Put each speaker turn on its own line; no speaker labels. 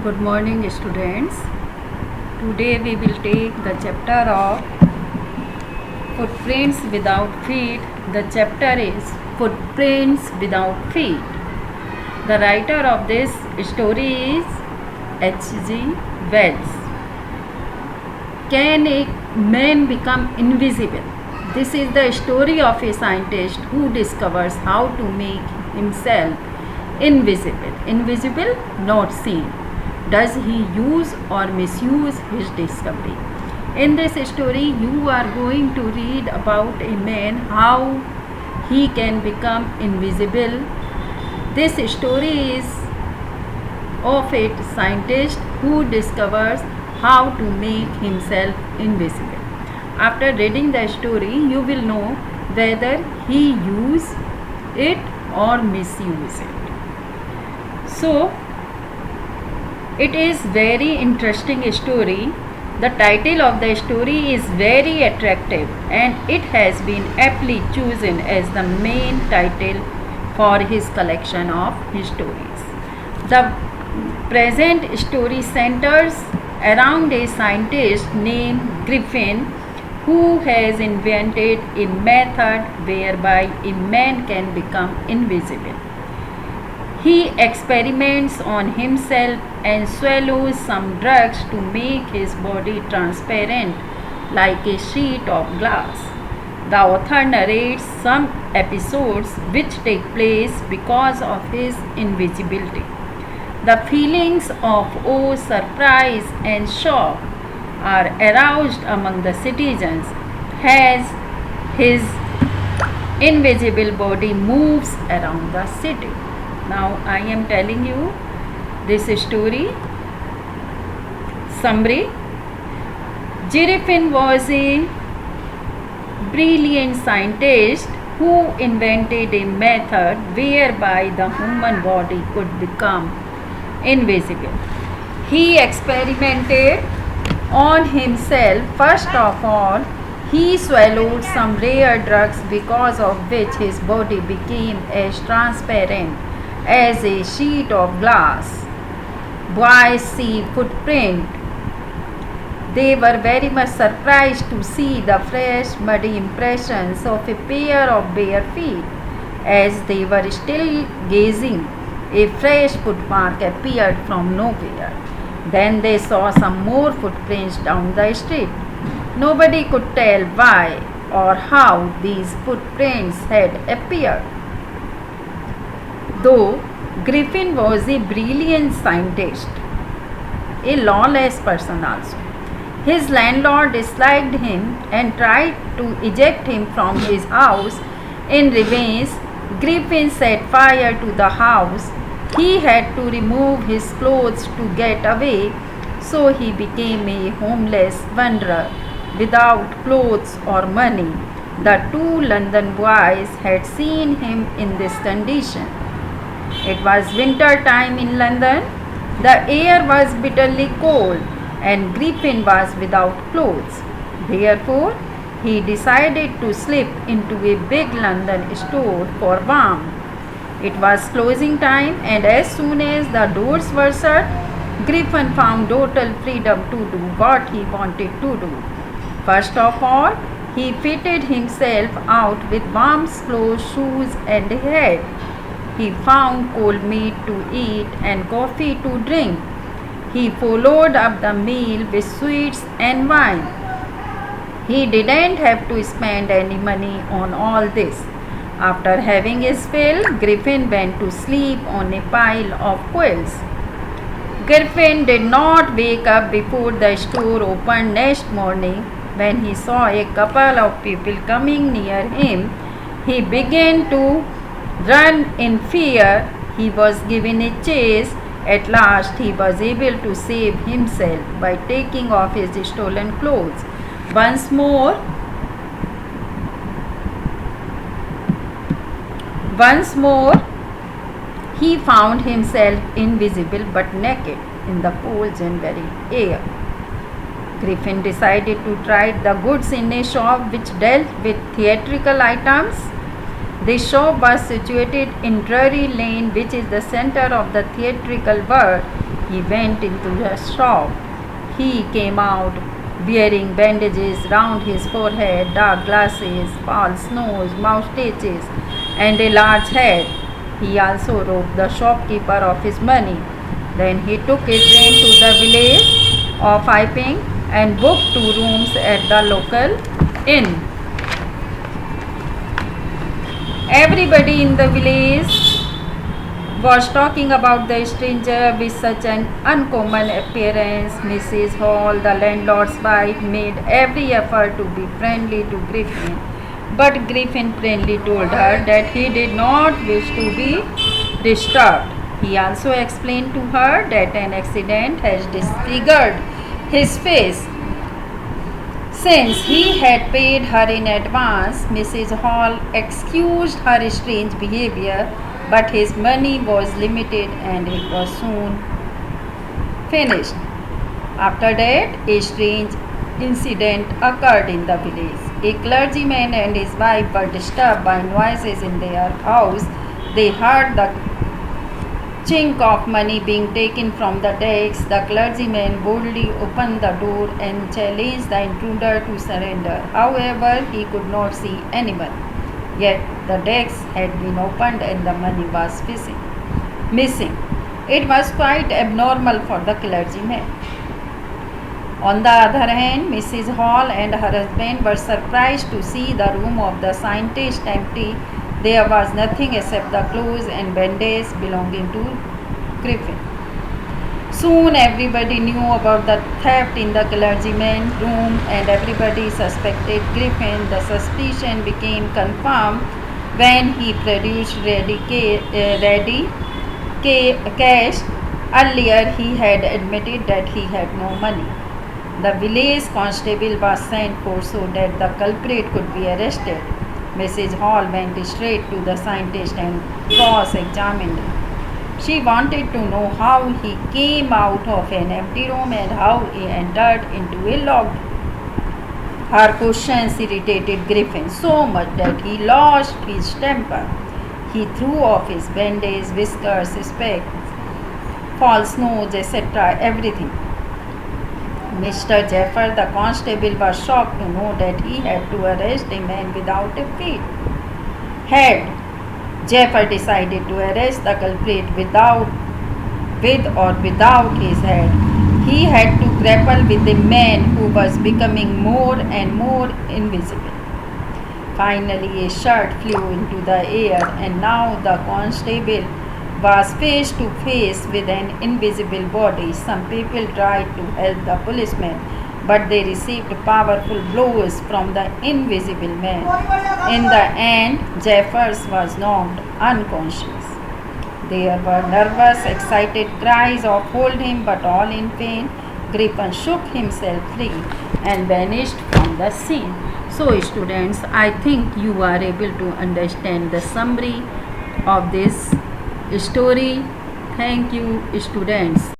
Good morning, students. Today we will take the chapter of Footprints Without Feet. The chapter is Footprints Without Feet. The writer of this story is H.G. Wells. Can a man become invisible? This is the story of a scientist who discovers how to make himself invisible. Invisible, not seen. Does he use or misuse his discovery? In this story, you are going to read about a man, how he can become invisible. This story is of a scientist who discovers how to make himself invisible. After reading the story, you will know whether he use it or misuse it. So, it is very interesting story. The title of the story is very attractive and it has been aptly chosen as the main title for his collection of stories. The present story centers around a scientist named Griffin who has invented a method whereby a man can become invisible. He experiments on himself and swallows some drugs to make his body transparent like a sheet of glass. The author narrates some episodes which take place because of his invisibility. The feelings of awe, surprise, and shock are aroused among the citizens as his invisible body moves around the city. Now I am telling you this story summary. Griffin was a brilliant scientist who invented a method whereby the human body could become invisible. He experimented on himself. First of all, he swallowed some rare drugs because of which his body became as transparent as a sheet of glass. Boys see footprint. They were very much surprised to see the fresh, muddy impressions of a pair of bare feet. As they were still gazing, a fresh footmark appeared from nowhere. Then they saw some more footprints down the street. Nobody could tell why or how these footprints had appeared. Though Griffin was a brilliant scientist, a lawless person also, his landlord disliked him and tried to eject him from his house. In revenge, Griffin set fire to the house. He had to remove his clothes to get away, so he became a homeless wanderer without clothes or money. The two London boys had seen him in this condition. It was winter time in London. The air was bitterly cold and Griffin was without clothes. Therefore, he decided to slip into a big London store for warmth. It was closing time and as soon as the doors were shut, Griffin found total freedom to do what he wanted to do. First of all, he fitted himself out with warm clothes, shoes and a hat. He found cold meat to eat and coffee to drink. He followed up the meal with sweets and wine. He didn't have to spend any money on all this. After having his fill, Griffin went to sleep on a pile of quilts. Griffin did not wake up before the store opened next morning. When he saw a couple of people coming near him, he began to run in fear. He was given a chase. At last, he was able to save himself by taking off his stolen clothes. Once more, he found himself invisible but naked in the cold January air. Griffin decided to try the goods in a shop which dealt with theatrical items. The shop was situated in Drury Lane, which is the center of the theatrical world. He went into the shop. He came out wearing bandages round his forehead, dark glasses, false nose, moustaches, and a large hat. He also robbed the shopkeeper of his money. Then he took a train to the village of Iping and booked 2 rooms at the local inn. Everybody in the village was talking about the stranger with such an uncommon appearance. Mrs. Hall, the landlord's wife, made every effort to be friendly to Griffin, but Griffin plainly told her that he did not wish to be disturbed. He also explained to her that an accident had disfigured his face. Since he had paid her in advance, Mrs. Hall excused her strange behavior, but his money was limited and it was soon finished. After that, a strange incident occurred in the village. A clergyman and his wife were disturbed by noises in their house. They heard the chink of money being taken from the decks. The clergyman boldly opened the door and challenged the intruder to surrender. However, he could not see anyone. Yet the decks had been opened and the money was missing. It was quite abnormal for the clergyman. On the other hand, Mrs. Hall and her husband were surprised to see the room of the scientist empty. There was nothing except the clothes and bandages belonging to Griffin. Soon everybody knew about the theft in the clergyman's room and everybody suspected Griffin. The suspicion became confirmed when he produced ready cash. Earlier he had admitted that he had no money. The village constable was sent for so that the culprit could be arrested. Mrs. Hall went straight to the scientist and cross-examined him. She wanted to know how he came out of an empty room and how he entered into a locked room. Her questions irritated Griffin so much that he lost his temper. He threw off his bandage, whiskers, specs, false nose, etc., everything. Mr. Jeffer, the constable, was shocked to know that he had to arrest a man without a feet. Had Jeffer decided to arrest the culprit with or without his head, he had to grapple with the man who was becoming more and more invisible. Finally, a shirt flew into the air, and now the constable was face to face with an invisible body. Some people tried to help the policeman, but they received powerful blows from the invisible man. In the end, Jeffers was knocked unconscious. There were nervous, excited cries of "Hold him," but all in vain. Griffin shook himself free and vanished from the scene. So, students, I think you are able to understand the summary of this story. Thank you, students.